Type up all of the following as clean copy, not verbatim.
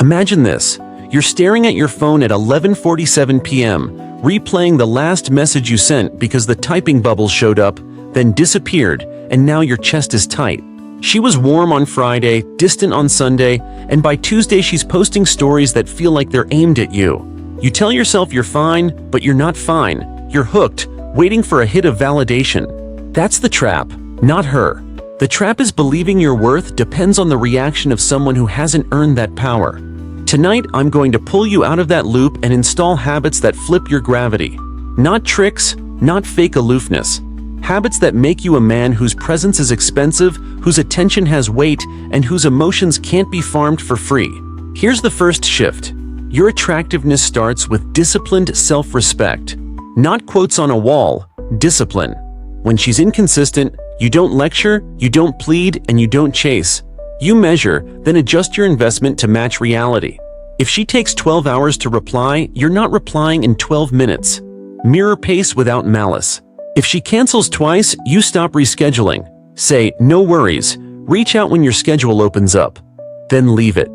Imagine this. You're staring at your phone at 11:47 p.m., replaying the last message you sent because the typing bubble showed up, then disappeared, and now your chest is tight. She was warm on Friday, distant on Sunday, and by Tuesday she's posting stories that feel like they're aimed at you. You tell yourself you're fine, but you're not fine. You're hooked, waiting for a hit of validation. That's the trap, not her. The trap is believing your worth depends on the reaction of someone who hasn't earned that power. Tonight, I'm going to pull you out of that loop and install habits that flip your gravity. Not tricks, not fake aloofness. Habits that make you a man whose presence is expensive, whose attention has weight, and whose emotions can't be farmed for free. Here's the first shift. Your attractiveness starts with disciplined self-respect. Not quotes on a wall, discipline. When she's inconsistent, you don't lecture, you don't plead, and you don't chase. You measure, then adjust your investment to match reality. If she takes 12 hours to reply, you're not replying in 12 minutes. Mirror pace without malice. If she cancels twice, you stop rescheduling. Say, no worries, reach out when your schedule opens up. Then leave it.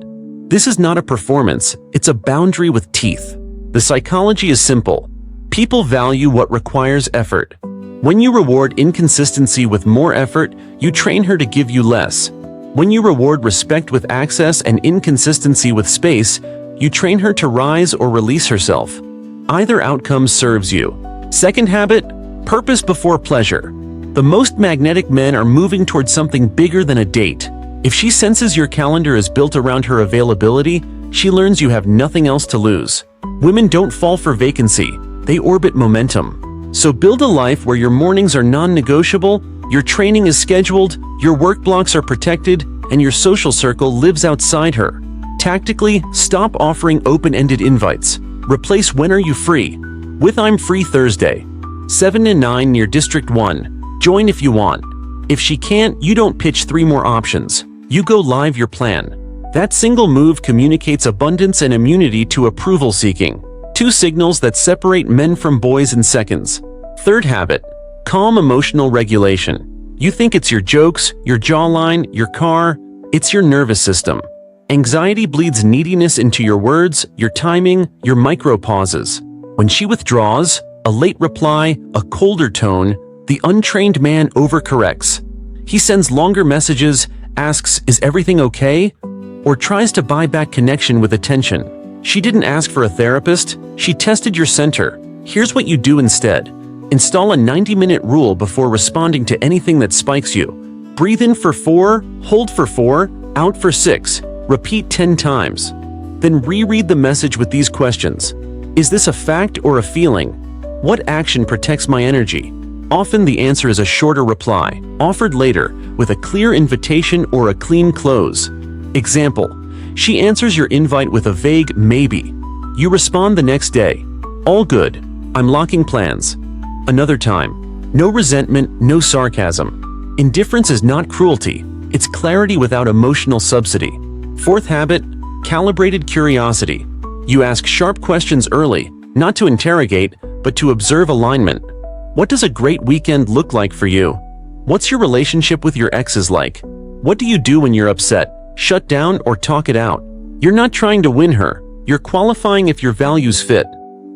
This is not a performance, it's a boundary with teeth. The psychology is simple. People value what requires effort. When you reward inconsistency with more effort, you train her to give you less. When you reward respect with access and inconsistency with space, you train her to rise or release herself. Either outcome serves you. Second habit, purpose before pleasure. The most magnetic men are moving towards something bigger than a date. If she senses your calendar is built around her availability, she learns you have nothing else to lose. Women don't fall for vacancy, they orbit momentum. So build a life where your mornings are non-negotiable, your training is scheduled, your work blocks are protected, and your social circle lives outside her. Tactically, stop offering open-ended invites. Replace "When are you free?" with "I'm free Thursday, 7 to 9 near District 1. Join if you want." If she can't, you don't pitch 3 more options. You go live your plan. That single move communicates abundance and immunity to approval seeking. 2 signals that separate men from boys in seconds. Third habit, calm emotional regulation. You think it's your jokes, your jawline, your car. It's your nervous system. Anxiety bleeds neediness into your words, your timing, your micro pauses. When she withdraws, a late reply, a colder tone, the untrained man overcorrects. He sends longer messages, asks, "Is everything okay?" or tries to buy back connection with attention. She didn't ask for a therapist, she tested your center. Here's what you do instead. Install a 90-minute rule before responding to anything that spikes you. Breathe in for 4, hold for 4, out for 6. Repeat 10 times. Then reread the message with these questions. Is this a fact or a feeling? What action protects my energy? Often the answer is a shorter reply, offered later, with a clear invitation or a clean close. Example, she answers your invite with a vague maybe. You respond the next day. All good. I'm locking plans. Another time. No resentment, no sarcasm. Indifference is not cruelty. It's clarity without emotional subsidy. Fourth habit, calibrated curiosity. You ask sharp questions early, not to interrogate, but to observe alignment. What does a great weekend look like for you? What's your relationship with your exes like? What do you do when you're upset? Shut down or talk it out? You're not trying to win her. You're qualifying if your values fit.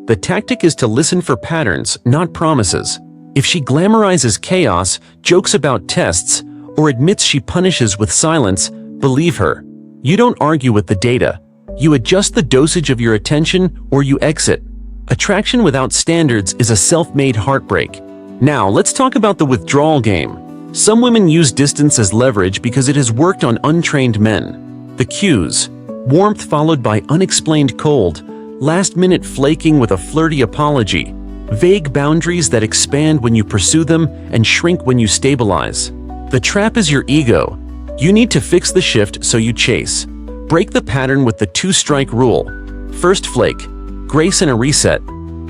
The tactic is to listen for patterns, not promises. If she glamorizes chaos, jokes about tests, or admits she punishes with silence, believe her. You don't argue with the data. You adjust the dosage of your attention or you exit. Attraction without standards is a self-made heartbreak. Now, let's talk about the withdrawal game. Some women use distance as leverage because it has worked on untrained men. The cues: warmth followed by unexplained cold, last-minute flaking with a flirty apology, vague boundaries that expand when you pursue them and shrink when you stabilize. The trap is your ego. You need to fix the shift so you chase. Break the pattern with the 2-strike rule. First flake, grace and a reset.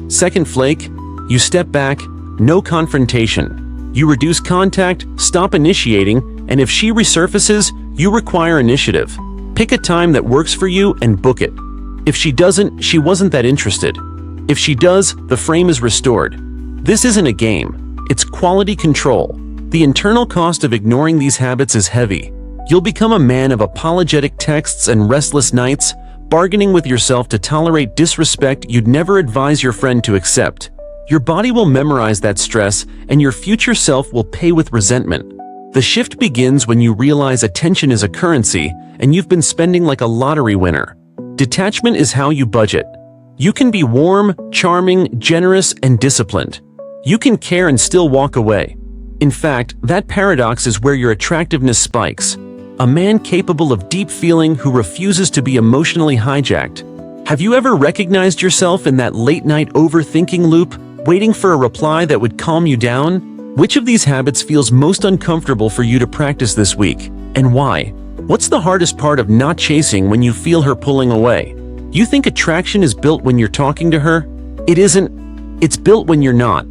Second flake, you step back, no confrontation. You reduce contact, stop initiating, and if she resurfaces, you require initiative. Pick a time that works for you and book it. If she doesn't, she wasn't that interested. If she does, the frame is restored. This isn't a game. It's quality control. The internal cost of ignoring these habits is heavy. You'll become a man of apologetic texts and restless nights, bargaining with yourself to tolerate disrespect you'd never advise your friend to accept. Your body will memorize that stress, and your future self will pay with resentment. The shift begins when you realize attention is a currency, and you've been spending like a lottery winner. Detachment is how you budget. You can be warm, charming, generous, and disciplined. You can care and still walk away. In fact, that paradox is where your attractiveness spikes. A man capable of deep feeling who refuses to be emotionally hijacked. Have you ever recognized yourself in that late-night overthinking loop, waiting for a reply that would calm you down? Which of these habits feels most uncomfortable for you to practice this week, and why? What's the hardest part of not chasing when you feel her pulling away? You think attraction is built when you're talking to her? It isn't. It's built when you're not.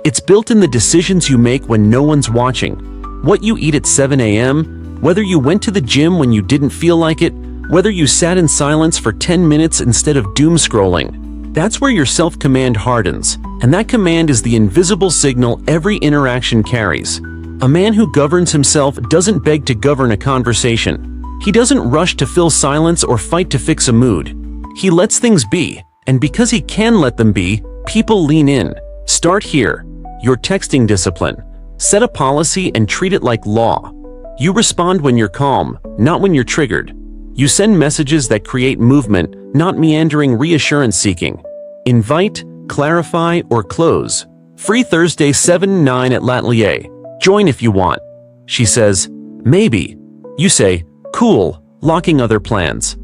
It's built in the decisions you make when no one's watching. What you eat at 7 a.m., whether you went to the gym when you didn't feel like it, whether you sat in silence for 10 minutes instead of doom scrolling. That's where your self-command hardens, and that command is the invisible signal every interaction carries. A man who governs himself doesn't beg to govern a conversation. He doesn't rush to fill silence or fight to fix a mood. He lets things be, and because he can let them be, people lean in. Start here. Your texting discipline. Set a policy and treat it like law. You respond when you're calm, not when you're triggered. You send messages that create movement, not meandering reassurance seeking. Invite, clarify, or close. Free Thursday 7-9 at L'Atelier. Join if you want. She says, maybe. You say, cool, locking other plans.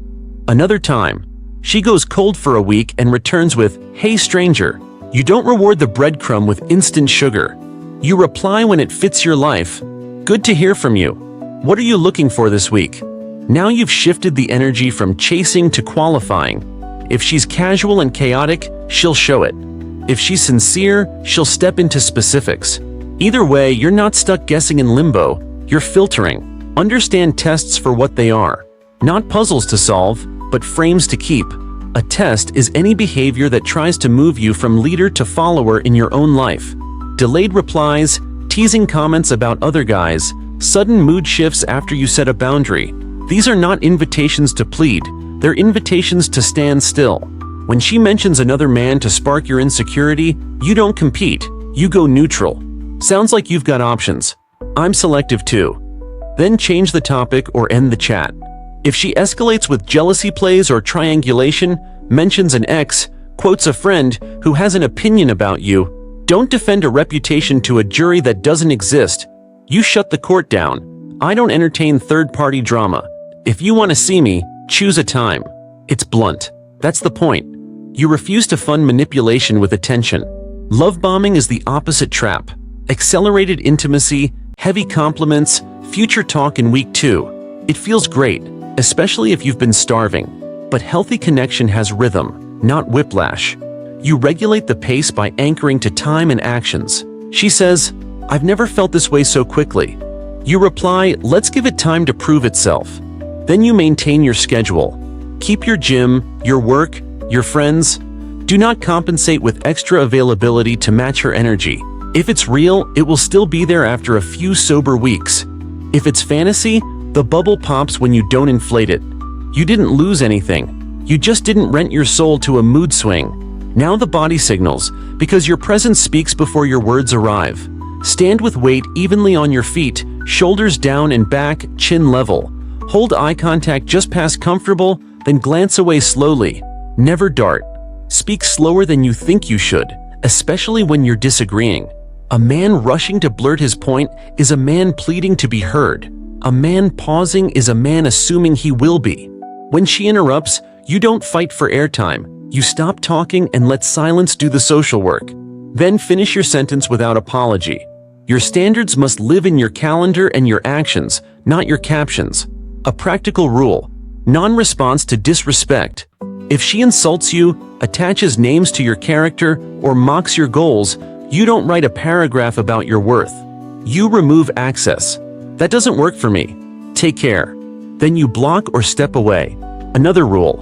Another time. She goes cold for a week and returns with, hey stranger. You don't reward the breadcrumb with instant sugar. You reply when it fits your life. Good to hear from you. What are you looking for this week? Now you've shifted the energy from chasing to qualifying. If she's casual and chaotic, she'll show it. If she's sincere, she'll step into specifics. Either way, you're not stuck guessing in limbo, you're filtering. Understand tests for what they are. Not puzzles to solve, but frames to keep. A test is any behavior that tries to move you from leader to follower in your own life. Delayed replies, teasing comments about other guys, sudden mood shifts after you set a boundary. These are not invitations to plead, they're invitations to stand still. When she mentions another man to spark your insecurity, you don't compete, you go neutral. Sounds like you've got options. I'm selective too. Then change the topic or end the chat. If she escalates with jealousy plays or triangulation, mentions an ex, quotes a friend who has an opinion about you, don't defend a reputation to a jury that doesn't exist. You shut the court down. I don't entertain third-party drama. If you want to see me, choose a time. It's blunt. That's the point. You refuse to fund manipulation with attention. Love bombing is the opposite trap. Accelerated intimacy, heavy compliments, future talk in week 2. It feels great, especially if you've been starving. But healthy connection has rhythm, not whiplash. You regulate the pace by anchoring to time and actions. She says, I've never felt this way so quickly. You reply, let's give it time to prove itself. Then you maintain your schedule. Keep your gym, your work, your friends. Do not compensate with extra availability to match her energy. If it's real, it will still be there after a few sober weeks. If it's fantasy, the bubble pops when you don't inflate it. You didn't lose anything. You just didn't rent your soul to a mood swing. Now the body signals, because your presence speaks before your words arrive. Stand with weight evenly on your feet, shoulders down and back, chin level. Hold eye contact just past comfortable, then glance away slowly. Never dart. Speak slower than you think you should, especially when you're disagreeing. A man rushing to blurt his point is a man pleading to be heard. A man pausing is a man assuming he will be. When she interrupts, you don't fight for airtime. You stop talking and let silence do the social work. Then finish your sentence without apology. Your standards must live in your calendar and your actions, not your captions. A practical rule: non-response to disrespect. If she insults you, attaches names to your character, or mocks your goals, you don't write a paragraph about your worth. You remove access. That doesn't work for me. Take care. Then you block or step away. Another rule: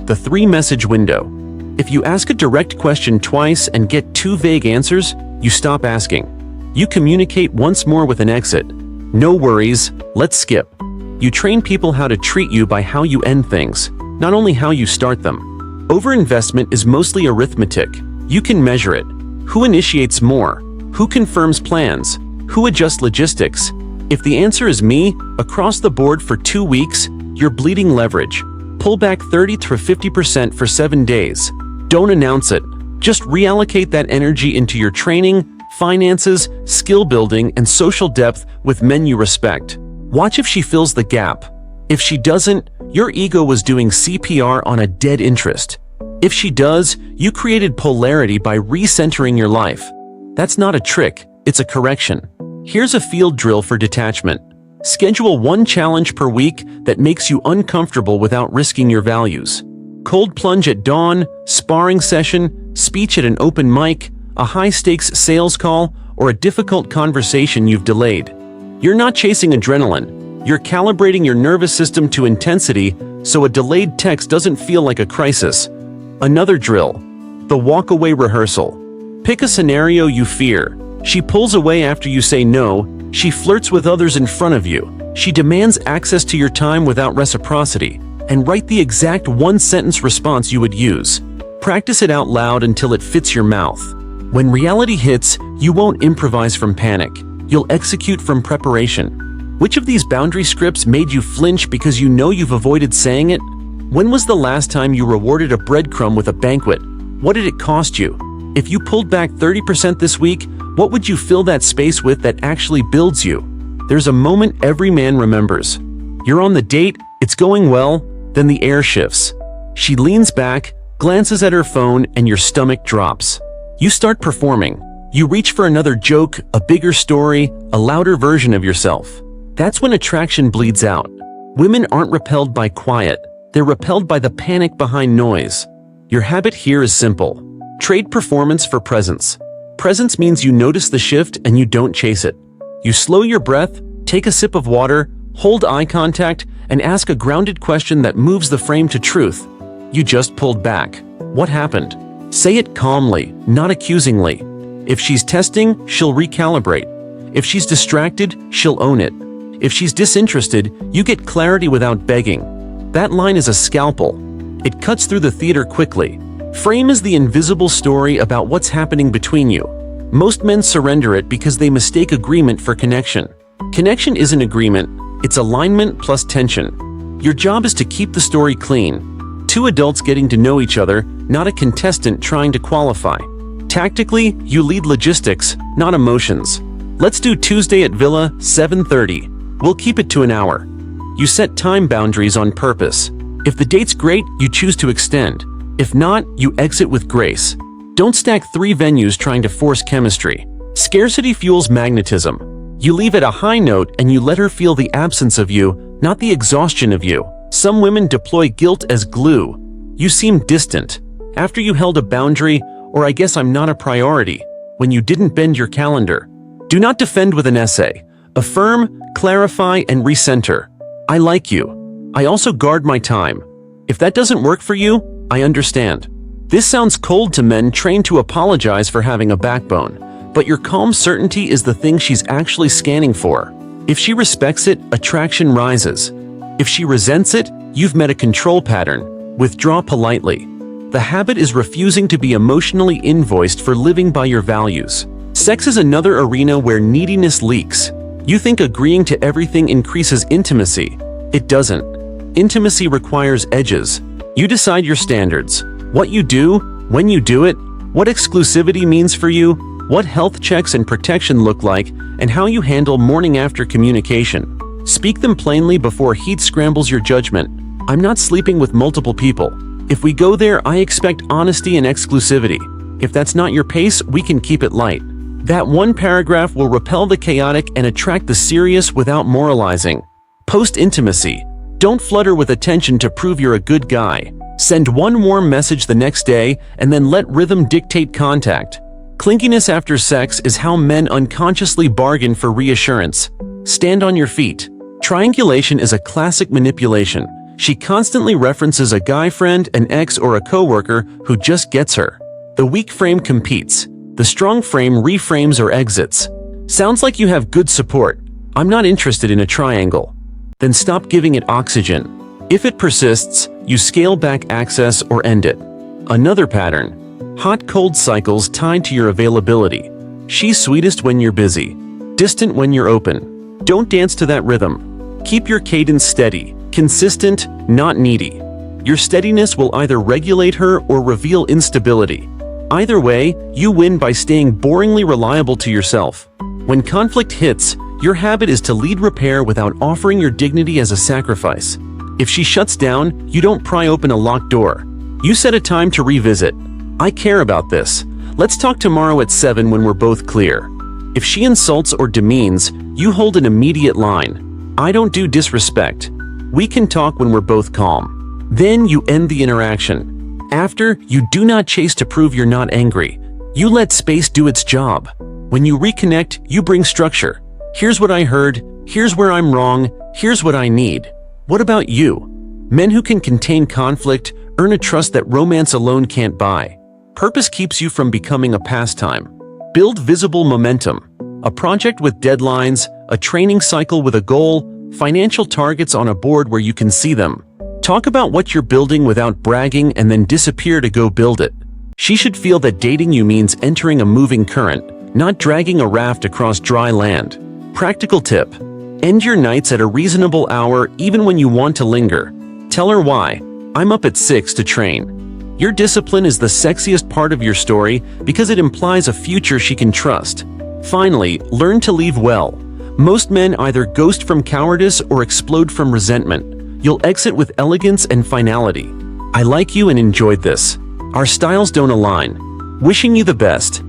the 3-message window. If you ask a direct question twice and get 2 vague answers, you stop asking. You communicate once more with an exit. No worries, let's skip. You train people how to treat you by how you end things. not only how you start them. Overinvestment is mostly arithmetic. You can measure it. Who initiates more? Who confirms plans? Who adjusts logistics? If the answer is me, across the board for 2 weeks, you're bleeding leverage. Pull back 30 to 50% for 7 days. Don't announce it. Just reallocate that energy into your training, finances, skill building, and social depth with men you respect. Watch if she fills the gap. If she doesn't, your ego was doing CPR on a dead interest. If she does, you created polarity by recentering your life. That's not a trick, it's a correction. Here's a field drill for detachment. Schedule one challenge per week that makes you uncomfortable without risking your values. Cold plunge at dawn, sparring session, speech at an open mic, a high-stakes sales call, or a difficult conversation you've delayed. You're not chasing adrenaline. You're calibrating your nervous system to intensity so a delayed text doesn't feel like a crisis. Another drill. The walk-away rehearsal. Pick a scenario you fear. She pulls away after you say no. She flirts with others in front of you. She demands access to your time without reciprocity. And write the exact one-sentence response you would use. Practice it out loud until it fits your mouth. When reality hits, you won't improvise from panic. You'll execute from preparation. Which of these boundary scripts made you flinch because you know you've avoided saying it? When was the last time you rewarded a breadcrumb with a banquet? What did it cost you? If you pulled back 30% this week, what would you fill that space with that actually builds you? There's a moment every man remembers. You're on the date, it's going well, then the air shifts. She leans back, glances at her phone, and your stomach drops. You start performing. You reach for another joke, a bigger story, a louder version of yourself. That's when attraction bleeds out. Women aren't repelled by quiet. They're repelled by the panic behind noise. Your habit here is simple. Trade performance for presence. Presence means you notice the shift and you don't chase it. You slow your breath, take a sip of water, hold eye contact, and ask a grounded question that moves the frame to truth. You just pulled back. What happened? Say it calmly, not accusingly. If she's testing, she'll recalibrate. If she's distracted, she'll own it. If she's disinterested, you get clarity without begging. That line is a scalpel. It cuts through the theater quickly. Frame is the invisible story about what's happening between you. Most men surrender it because they mistake agreement for connection. Connection isn't agreement, it's alignment plus tension. Your job is to keep the story clean. Two adults getting to know each other, not a contestant trying to qualify. Tactically, you lead logistics, not emotions. Let's do Tuesday at Villa, 7:30. We'll keep it to an hour. You set time boundaries on purpose. If the date's great, you choose to extend. If not, you exit with grace. Don't stack 3 venues trying to force chemistry. Scarcity fuels magnetism. You leave at a high note and you let her feel the absence of you, not the exhaustion of you. Some women deploy guilt as glue. You seem distant. After you held a boundary, or I guess I'm not a priority, when you didn't bend your calendar. Do not defend with an essay. Affirm, clarify, and recenter. I like you. I also guard my time. If that doesn't work for you, I understand. This sounds cold to men trained to apologize for having a backbone, but your calm certainty is the thing she's actually scanning for. If she respects it, attraction rises. If she resents it, you've met a control pattern. Withdraw politely. The habit is refusing to be emotionally invoiced for living by your values. Sex is another arena where neediness leaks. You think agreeing to everything increases intimacy. It doesn't. Intimacy requires edges. You decide your standards. What you do, when you do it, what exclusivity means for you, what health checks and protection look like, and how you handle morning-after communication. Speak them plainly before heat scrambles your judgment. I'm not sleeping with multiple people. If we go there, I expect honesty and exclusivity. If that's not your pace, we can keep it light. That one paragraph will repel the chaotic and attract the serious without moralizing. Post-intimacy. Don't flutter with attention to prove you're a good guy. Send one warm message the next day and then let rhythm dictate contact. Clinkiness after sex is how men unconsciously bargain for reassurance. Stand on your feet. Triangulation is a classic manipulation. She constantly references a guy friend, an ex, or a coworker who just gets her. The weak frame competes. The strong frame reframes or exits. Sounds like you have good support. I'm not interested in a triangle. Then stop giving it oxygen. If it persists, you scale back access or end it. Another pattern: hot-cold cycles tied to your availability. She's sweetest when you're busy, distant when you're open. Don't dance to that rhythm. Keep your cadence steady, consistent, not needy. Your steadiness will either regulate her or reveal instability. Either way, you win by staying boringly reliable to yourself. When conflict hits, your habit is to lead repair without offering your dignity as a sacrifice. If she shuts down, you don't pry open a locked door. You set a time to revisit. I care about this. Let's talk tomorrow at 7 when we're both clear. If she insults or demeans, you hold an immediate line. I don't do disrespect. We can talk when we're both calm. Then you end the interaction. After, you do not chase to prove you're not angry. You let space do its job. When you reconnect, you bring structure. Here's what I heard, here's where I'm wrong, here's what I need. What about you? Men who can contain conflict earn a trust that romance alone can't buy. Purpose keeps you from becoming a pastime. Build visible momentum. A project with deadlines, a training cycle with a goal, financial targets on a board where you can see them. Talk about what you're building without bragging and then disappear to go build it. She should feel that dating you means entering a moving current, not dragging a raft across dry land. Practical tip: end your nights at a reasonable hour even when you want to linger. Tell her why. I'm up at 6 to train. Your discipline is the sexiest part of your story because it implies a future she can trust. Finally, learn to leave well. Most men either ghost from cowardice or explode from resentment. You'll exit with elegance and finality. I like you and enjoyed this. Our styles don't align. Wishing you the best.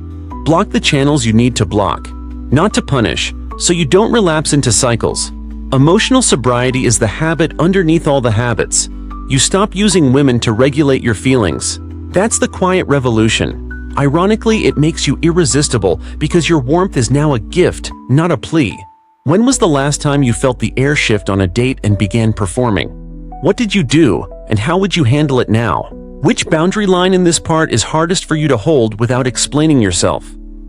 Block the channels you need to block. Not to punish, so you don't relapse into cycles. Emotional sobriety is the habit underneath all the habits. You stop using women to regulate your feelings. That's the quiet revolution. Ironically, it makes you irresistible because your warmth is now a gift, not a plea. When was the last time you felt the air shift on a date and began performing? What did you do, and how would you handle it now? Which boundary line in this part is hardest for you to hold without explaining yourself?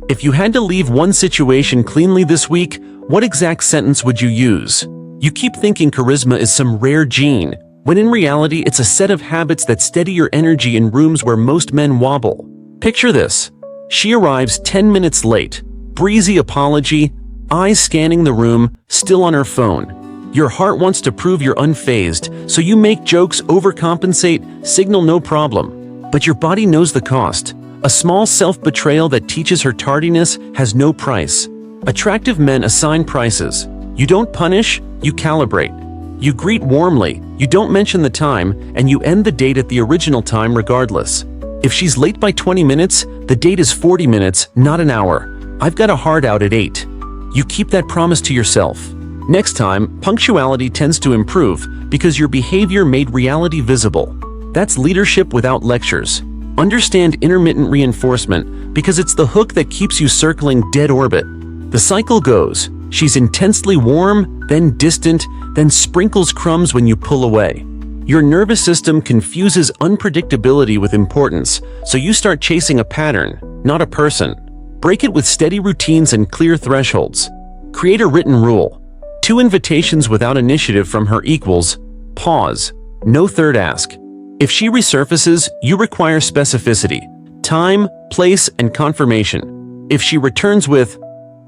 If you had to leave one situation cleanly this week, what exact sentence would you use? You keep thinking charisma is some rare gene, when in reality it's a set of habits that steady your energy in rooms where most men wobble. Picture this. She arrives 10 minutes late, breezy apology, eyes scanning the room, still on her phone. Your heart wants to prove you're unfazed, so you make jokes, overcompensate, signal no problem. But your body knows the cost. A small self-betrayal that teaches her tardiness has no price. Attractive men assign prices. You don't punish, you calibrate. You greet warmly, you don't mention the time, and you end the date at the original time regardless. If she's late by 20 minutes, the date is 40 minutes, not an hour. I've got a hard out at 8. You keep that promise to yourself. Next time, punctuality tends to improve because your behavior made reality visible. That's leadership without lectures. Understand intermittent reinforcement because it's the hook that keeps you circling dead orbit. The cycle goes: she's intensely warm, then distant, then sprinkles crumbs when you pull away. Your nervous system confuses unpredictability with importance, so you start chasing a pattern, not a person. Break it with steady routines and clear thresholds. Create a written rule. 2 invitations without initiative from her equals. Pause. No third ask. If she resurfaces, you require specificity. Time, place, and confirmation. If she returns with,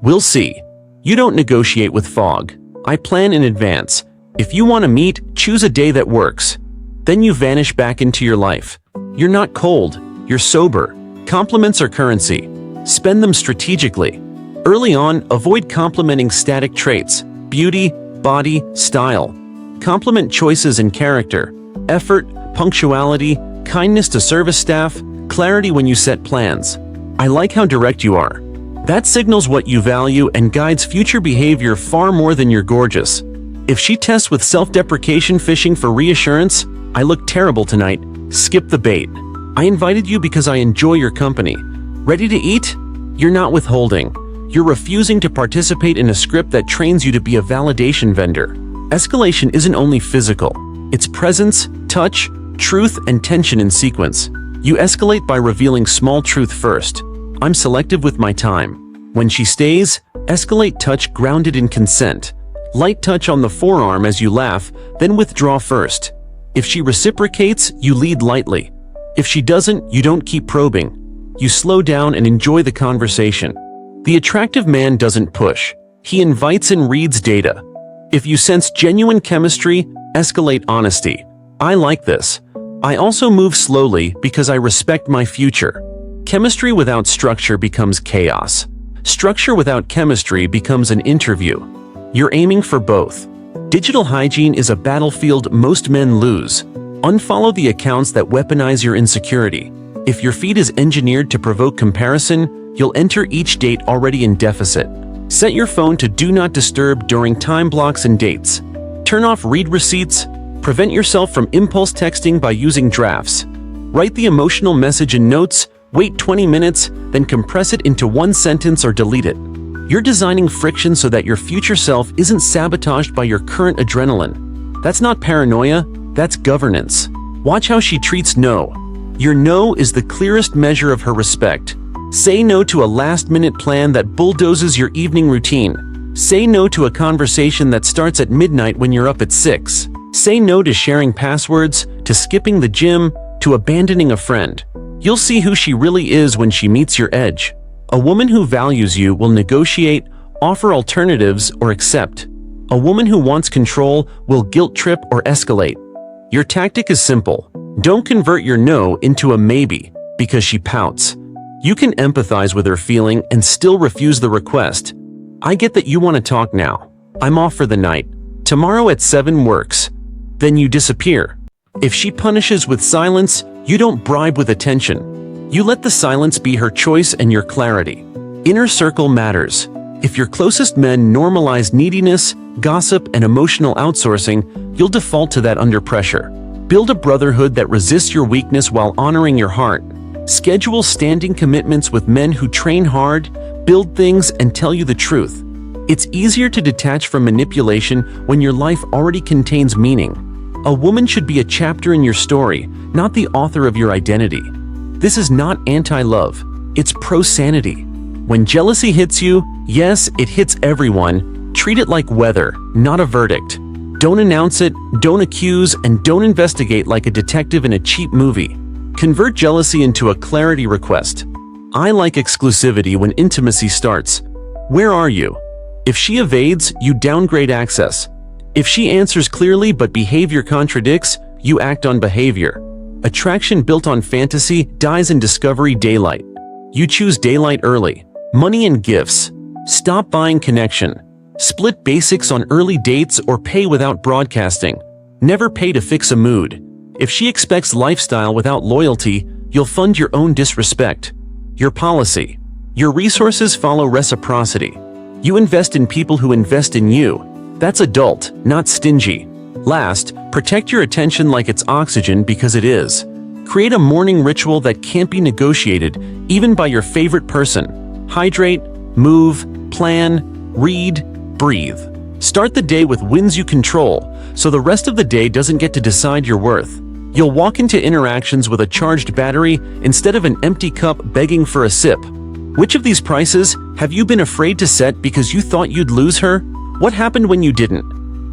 "We'll see," you don't negotiate with fog. I plan in advance. If you want to meet, choose a day that works. Then you vanish back into your life. You're not cold, you're sober. Compliments are currency. Spend them strategically. Early on, avoid complimenting static traits: beauty, body, style. Compliment choices and character, effort, punctuality, kindness to service staff, clarity when you set plans. I like how direct you are. That signals what you value and guides future behavior far more than you're gorgeous. If she tests with self-deprecation fishing for reassurance, "I look terrible tonight," skip the bait. I invited you because I enjoy your company. Ready to eat? You're not withholding. You're refusing to participate in a script that trains you to be a validation vendor. Escalation isn't only physical. It's presence, touch, truth, and tension in sequence. You escalate by revealing small truth first. I'm selective with my time. When she stays, escalate touch grounded in consent. Light touch on the forearm as you laugh, then withdraw first. If she reciprocates, you lead lightly. If she doesn't, you don't keep probing. You slow down and enjoy the conversation. The attractive man doesn't push. He invites and reads data. If you sense genuine chemistry, escalate honesty. I like this. I also move slowly because I respect my future. Chemistry without structure becomes chaos. Structure without chemistry becomes an interview. You're aiming for both. Digital hygiene is a battlefield most men lose. Unfollow the accounts that weaponize your insecurity. If your feed is engineered to provoke comparison, you'll enter each date already in deficit. Set your phone to do not disturb during time blocks and dates. Turn off read receipts. Prevent yourself from impulse texting by using drafts. Write the emotional message in notes, wait 20 minutes, then compress it into one sentence or delete it. You're designing friction so that your future self isn't sabotaged by your current adrenaline. That's not paranoia, that's governance. Watch how she treats no. Your no is the clearest measure of her respect. Say no to a last-minute plan that bulldozes your evening routine. Say no to a conversation that starts at midnight when you're up at 6. Say no to sharing passwords, to skipping the gym, to abandoning a friend. You'll see who she really is when she meets your edge. A woman who values you will negotiate, offer alternatives, or accept. A woman who wants control will guilt trip or escalate. Your tactic is simple. Don't convert your no into a maybe because she pouts. You can empathize with her feeling and still refuse the request. I get that you want to talk now. I'm off for the night. Tomorrow at 7 works. Then you disappear. If she punishes with silence, you don't bribe with attention. You let the silence be her choice and your clarity. Inner circle matters. If your closest men normalize neediness, gossip, and emotional outsourcing, you'll default to that under pressure. Build a brotherhood that resists your weakness while honoring your heart. Schedule standing commitments with men who train hard, build things, and tell you the truth. It's easier to detach from manipulation when your life already contains meaning. A woman should be a chapter in your story, not the author of your identity. This is not anti-love, it's pro-sanity. When jealousy hits you, yes, it hits everyone, treat it like weather, not a verdict. Don't announce it, don't accuse, and don't investigate like a detective in a cheap movie. Convert jealousy into a clarity request. I like exclusivity when intimacy starts. Where are you? If she evades, you downgrade access. If she answers clearly but behavior contradicts, you act on behavior. Attraction built on fantasy dies in discovery daylight. You choose daylight early. Money and gifts. Stop buying connection. Split basics on early dates or pay without broadcasting. Never pay to fix a mood. If she expects lifestyle without loyalty, you'll fund your own disrespect. Your policy. Your resources follow reciprocity. You invest in people who invest in you. That's adult, not stingy. Last, protect your attention like it's oxygen because it is. Create a morning ritual that can't be negotiated, even by your favorite person. Hydrate, move, plan, read, breathe. Start the day with wins you control, so the rest of the day doesn't get to decide your worth. You'll walk into interactions with a charged battery instead of an empty cup begging for a sip. Which of these prices have you been afraid to set because you thought you'd lose her? What happened when you didn't?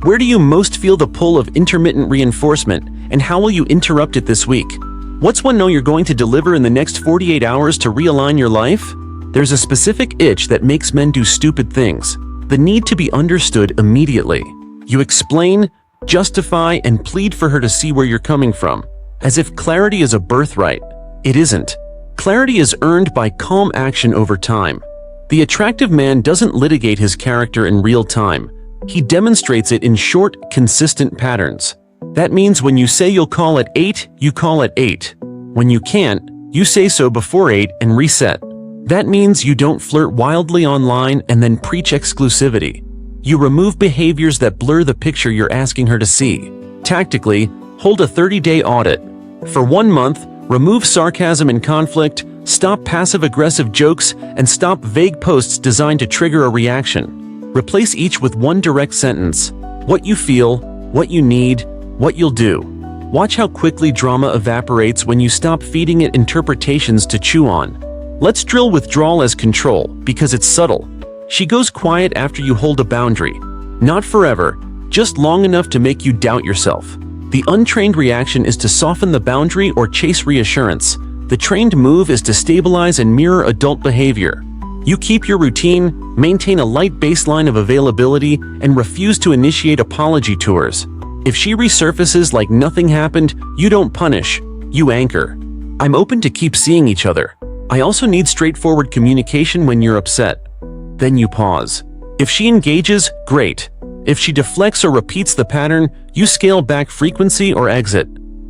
Where do you most feel the pull of intermittent reinforcement, and how will you interrupt it this week? What's one no you're going to deliver in the next 48 hours to realign your life? There's a specific itch that makes men do stupid things. The need to be understood immediately. You explain, justify, and plead for her to see where you're coming from, as if clarity is a birthright. It isn't. Clarity is earned by calm action over time. The attractive man doesn't litigate his character in real time. He demonstrates it in short, consistent patterns. That means when you say you'll call at 8, you call at 8. When you can't, you say so before 8 and reset. That means you don't flirt wildly online and then preach exclusivity. You remove behaviors that blur the picture you're asking her to see. Tactically, hold a 30-day audit. For 1 month, remove sarcasm and conflict, stop passive-aggressive jokes, and stop vague posts designed to trigger a reaction. Replace each with one direct sentence: what you feel, what you need, what you'll do. Watch how quickly drama evaporates when you stop feeding it interpretations to chew on. Let's drill withdrawal as control, because it's subtle. She goes quiet after you hold a boundary. Not forever, just long enough to make you doubt yourself. The untrained reaction is to soften the boundary or chase reassurance. The trained move is to stabilize and mirror adult behavior. You keep your routine, maintain a light baseline of availability, and refuse to initiate apology tours. If she resurfaces like nothing happened, you don't punish, you anchor. I'm open to keep seeing each other. I also need straightforward communication when you're upset. Then you pause. If she engages, great. If she deflects or repeats the pattern, you scale back frequency or exit.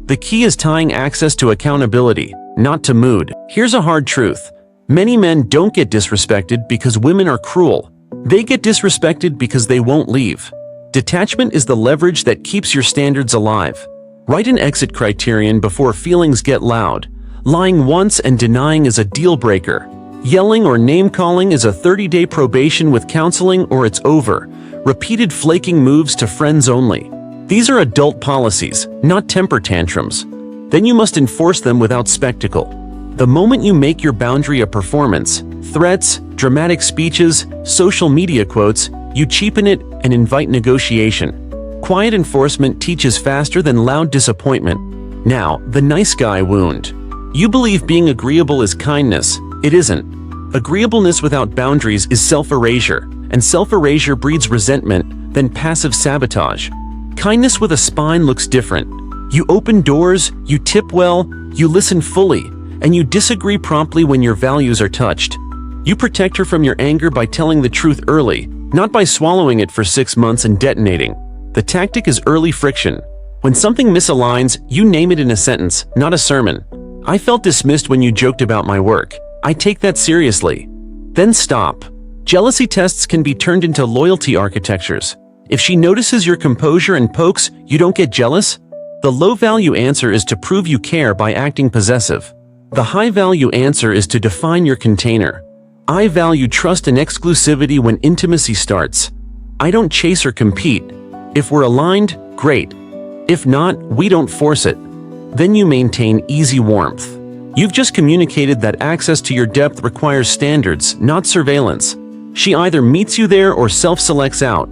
The key is tying access to accountability, not to mood. Here's a hard truth. Many men don't get disrespected because women are cruel. They get disrespected because they won't leave. Detachment is the leverage that keeps your standards alive. Write an exit criterion before feelings get loud. Lying once and denying is a deal breaker. Yelling or name-calling is a 30-day probation with counseling or it's over. Repeated flaking moves to friends only. These are adult policies, not temper tantrums. Then you must enforce them without spectacle. The moment you make your boundary a performance, threats, dramatic speeches, social media quotes, you cheapen it and invite negotiation. Quiet enforcement teaches faster than loud disappointment. Now, the nice guy wound. You believe being agreeable is kindness. It isn't. Agreeableness without boundaries is self-erasure, and self-erasure breeds resentment, then passive sabotage. Kindness with a spine looks different. You open doors, you tip well, you listen fully, and you disagree promptly when your values are touched. You protect her from your anger by telling the truth early, not by swallowing it for 6 months and detonating. The tactic is early friction. When something misaligns, you name it in a sentence, not a sermon. I felt dismissed when you joked about my work. I take that seriously. Then stop. Jealousy tests can be turned into loyalty architectures. If she notices your composure and pokes, you don't get jealous? The low-value answer is to prove you care by acting possessive. The high-value answer is to define your container. I value trust and exclusivity when intimacy starts. I don't chase or compete. If we're aligned, great. If not, we don't force it. Then you maintain easy warmth. You've just communicated that access to your depth requires standards, not surveillance. She either meets you there or self-selects out.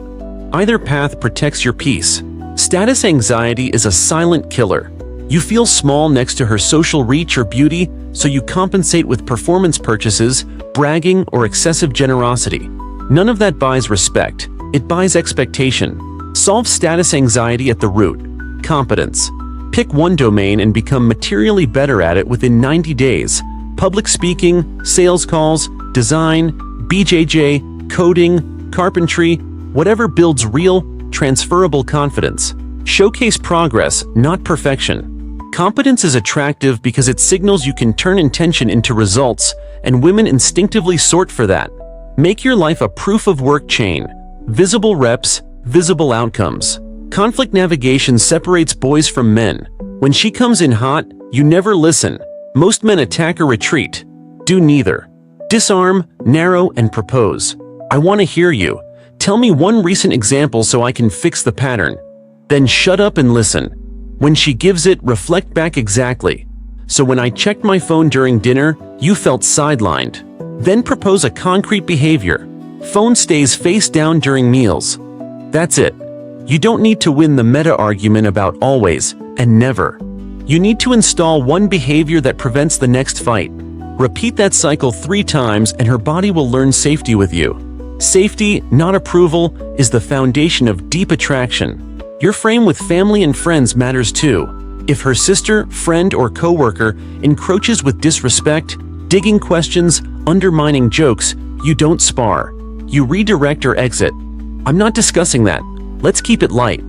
Either path protects your peace. Status anxiety is a silent killer. You feel small next to her social reach or beauty, so you compensate with performance purchases, bragging, or excessive generosity. None of that buys respect. It buys expectation. Solve status anxiety at the root. Competence. Pick one domain and become materially better at it within 90 days. Public speaking, sales calls, design, BJJ, coding, carpentry, whatever builds real, transferable confidence. Showcase progress, not perfection. Competence is attractive because it signals you can turn intention into results, and women instinctively sort for that. Make your life a proof of work chain. Visible reps, visible outcomes. Conflict navigation separates boys from men. When she comes in hot, you never listen. Most men attack or retreat. Do neither. Disarm, narrow, and propose. I want to hear you. Tell me one recent example so I can fix the pattern. Then shut up and listen. When she gives it, reflect back exactly. So when I checked my phone during dinner, you felt sidelined. Then propose a concrete behavior. Phone stays face down during meals. That's it. You don't need to win the meta argument about always and never. You need to install one behavior that prevents the next fight. Repeat that cycle 3 times and her body will learn safety with you. Safety, not approval, is the foundation of deep attraction. Your frame with family and friends matters too. If her sister, friend, or coworker encroaches with disrespect, digging questions, undermining jokes, you don't spar. You redirect or exit. I'm not discussing that. Let's keep it light.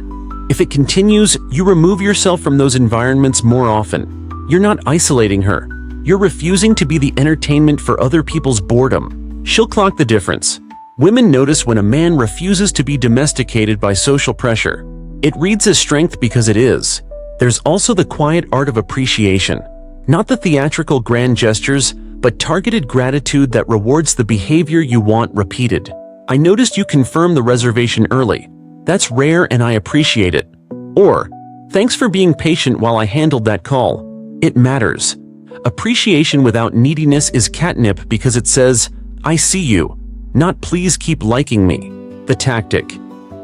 If it continues, you remove yourself from those environments more often. You're not isolating her. You're refusing to be the entertainment for other people's boredom. She'll clock the difference. Women notice when a man refuses to be domesticated by social pressure. It reads as strength because it is. There's also the quiet art of appreciation. Not the theatrical grand gestures, but targeted gratitude that rewards the behavior you want repeated. I noticed you confirmed the reservation early. That's rare and I appreciate it. Or, thanks for being patient while I handled that call. It matters. Appreciation without neediness is catnip because it says, I see you, not please keep liking me. The tactic.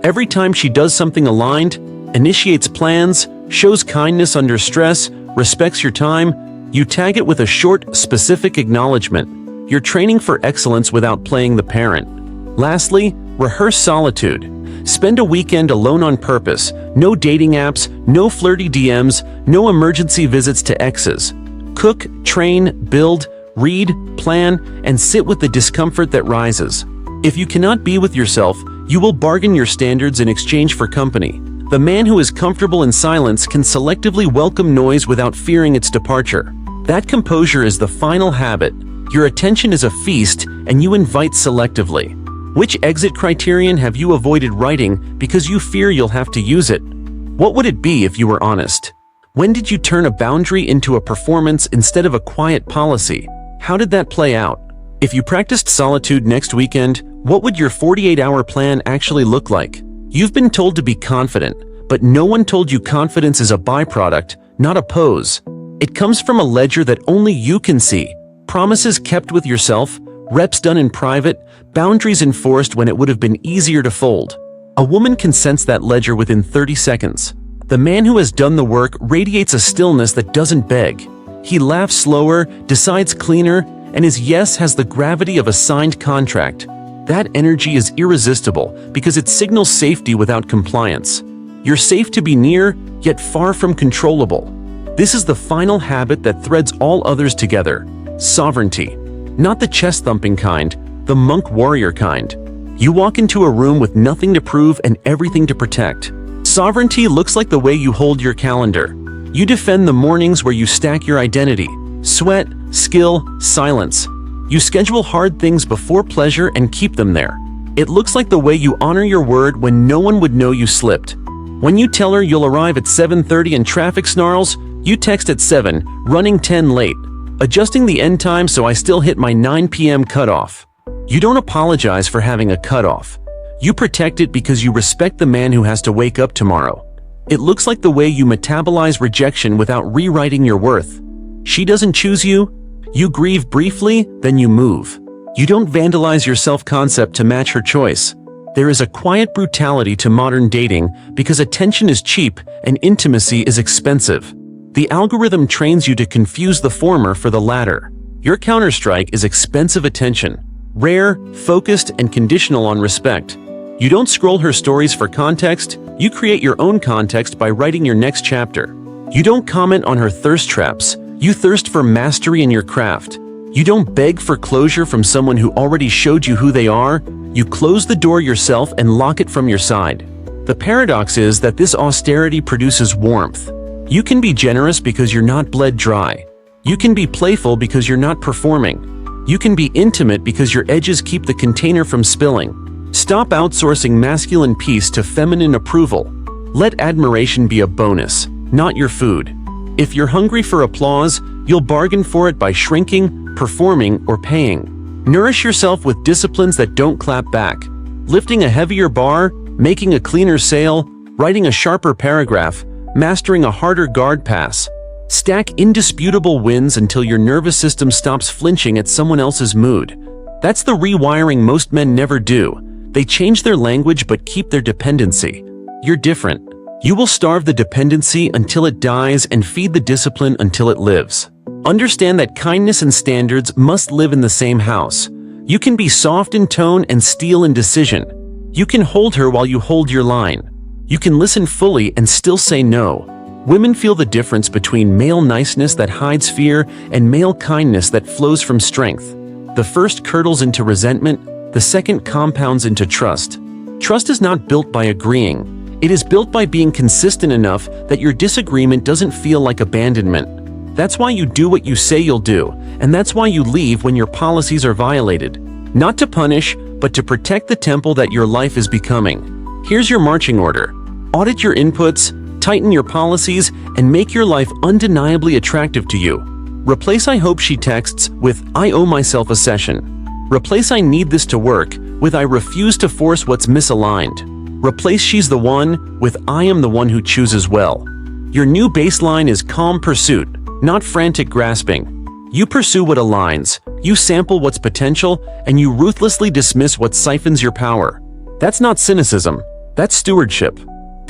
Every time she does something aligned, initiates plans, shows kindness under stress, respects your time. You tag it with a short, specific acknowledgement. You're training for excellence without playing the parent. Lastly, rehearse solitude. Spend a weekend alone on purpose. No dating apps, no flirty DMs, no emergency visits to exes. Cook, train, build, read, plan, and sit with the discomfort that rises. If you cannot be with yourself, you will bargain your standards in exchange for company. The man who is comfortable in silence can selectively welcome noise without fearing its departure. That composure is the final habit. Your attention is a feast, and you invite selectively. Which exit criterion have you avoided writing because you fear you'll have to use it? What would it be if you were honest? When did you turn a boundary into a performance instead of a quiet policy? How did that play out? If you practiced solitude next weekend, what would your 48-hour plan actually look like? You've been told to be confident, but no one told you confidence is a byproduct, not a pose. It comes from a ledger that only you can see. Promises kept with yourself, reps done in private, boundaries enforced when it would have been easier to fold. A woman can sense that ledger within 30 seconds. The man who has done the work radiates a stillness that doesn't beg. He laughs slower, decides cleaner, and his yes has the gravity of a signed contract. That energy is irresistible because it signals safety without compliance. You're safe to be near, yet far from controllable. This is the final habit that threads all others together. Sovereignty. Not the chest-thumping kind, the monk-warrior kind. You walk into a room with nothing to prove and everything to protect. Sovereignty looks like the way you hold your calendar. You defend the mornings where you stack your identity. Sweat, skill, silence. You schedule hard things before pleasure and keep them there. It looks like the way you honor your word when no one would know you slipped. When you tell her you'll arrive at 7:30 and traffic snarls, you text at 7, running 10 late. Adjusting the end time so I still hit my 9 p.m. cutoff. You don't apologize for having a cutoff. You protect it because you respect the man who has to wake up tomorrow. It looks like the way you metabolize rejection without rewriting your worth. She doesn't choose you. You grieve briefly, then you move. You don't vandalize your self-concept to match her choice. There is a quiet brutality to modern dating because attention is cheap and intimacy is expensive. The algorithm trains you to confuse the former for the latter. Your counterstrike is expensive attention, rare, focused, and conditional on respect. You don't scroll her stories for context, you create your own context by writing your next chapter. You don't comment on her thirst traps, you thirst for mastery in your craft. You don't beg for closure from someone who already showed you who they are, you close the door yourself and lock it from your side. The paradox is that this austerity produces warmth. You can be generous because you're not bled dry. You can be playful because you're not performing. You can be intimate because your edges keep the container from spilling. Stop outsourcing masculine peace to feminine approval. Let admiration be a bonus, not your food. If you're hungry for applause, you'll bargain for it by shrinking, performing, or paying. Nourish yourself with disciplines that don't clap back. Lifting a heavier bar, making a cleaner sail, writing a sharper paragraph, mastering a harder guard pass. Stack indisputable wins until your nervous system stops flinching at someone else's mood. That's the rewiring most men never do. They change their language but keep their dependency. You're different. You will starve the dependency until it dies and feed the discipline until it lives. Understand that kindness and standards must live in the same house. You can be soft in tone and steel in decision. You can hold her while you hold your line. You can listen fully and still say no. Women feel the difference between male niceness that hides fear and male kindness that flows from strength. The first curdles into resentment, the second compounds into trust. Trust is not built by agreeing. It is built by being consistent enough that your disagreement doesn't feel like abandonment. That's why you do what you say you'll do, and that's why you leave when your policies are violated. Not to punish, but to protect the temple that your life is becoming. Here's your marching order. Audit your inputs, tighten your policies, and make your life undeniably attractive to you. Replace "I hope she texts" with "I owe myself a session." Replace "I need this to work" with "I refuse to force what's misaligned." Replace "she's the one" with "I am the one who chooses well." Your new baseline is calm pursuit, not frantic grasping. You pursue what aligns, you sample what's potential, and you ruthlessly dismiss what siphons your power. That's not cynicism, that's stewardship.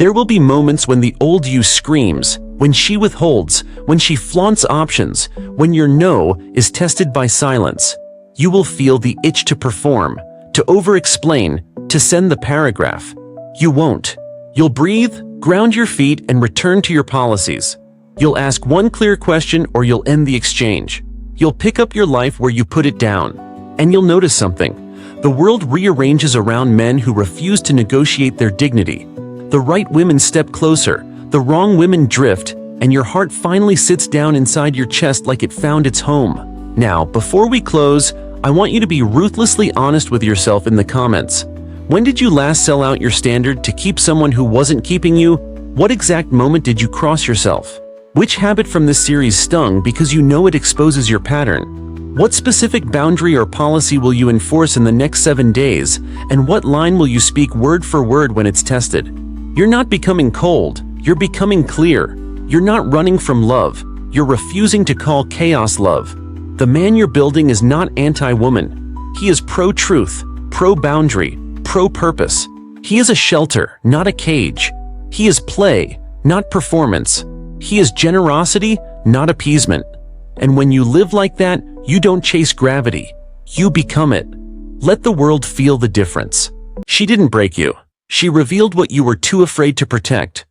There will be moments when the old you screams, when she withholds, when she flaunts options, when your no is tested by silence. You will feel the itch to perform, to over-explain, to send the paragraph. You won't. You'll breathe, ground your feet, and return to your policies. You'll ask one clear question or you'll end the exchange. You'll pick up your life where you put it down. And you'll notice something. The world rearranges around men who refuse to negotiate their dignity. The right women step closer, the wrong women drift, and your heart finally sits down inside your chest like it found its home. Now, before we close, I want you to be ruthlessly honest with yourself in the comments. When did you last sell out your standard to keep someone who wasn't keeping you? What exact moment did you cross yourself? Which habit from this series stung because you know it exposes your pattern? What specific boundary or policy will you enforce in the next 7 days? And what line will you speak word for word when it's tested? You're not becoming cold, you're becoming clear. You're not running from love, you're refusing to call chaos love. The man you're building is not anti-woman. He is pro-truth, pro-boundary, pro-purpose. He is a shelter, not a cage. He is play, not performance. He is generosity, not appeasement. And when you live like that, you don't chase gravity. You become it. Let the world feel the difference. She didn't break you. She revealed what you were too afraid to protect.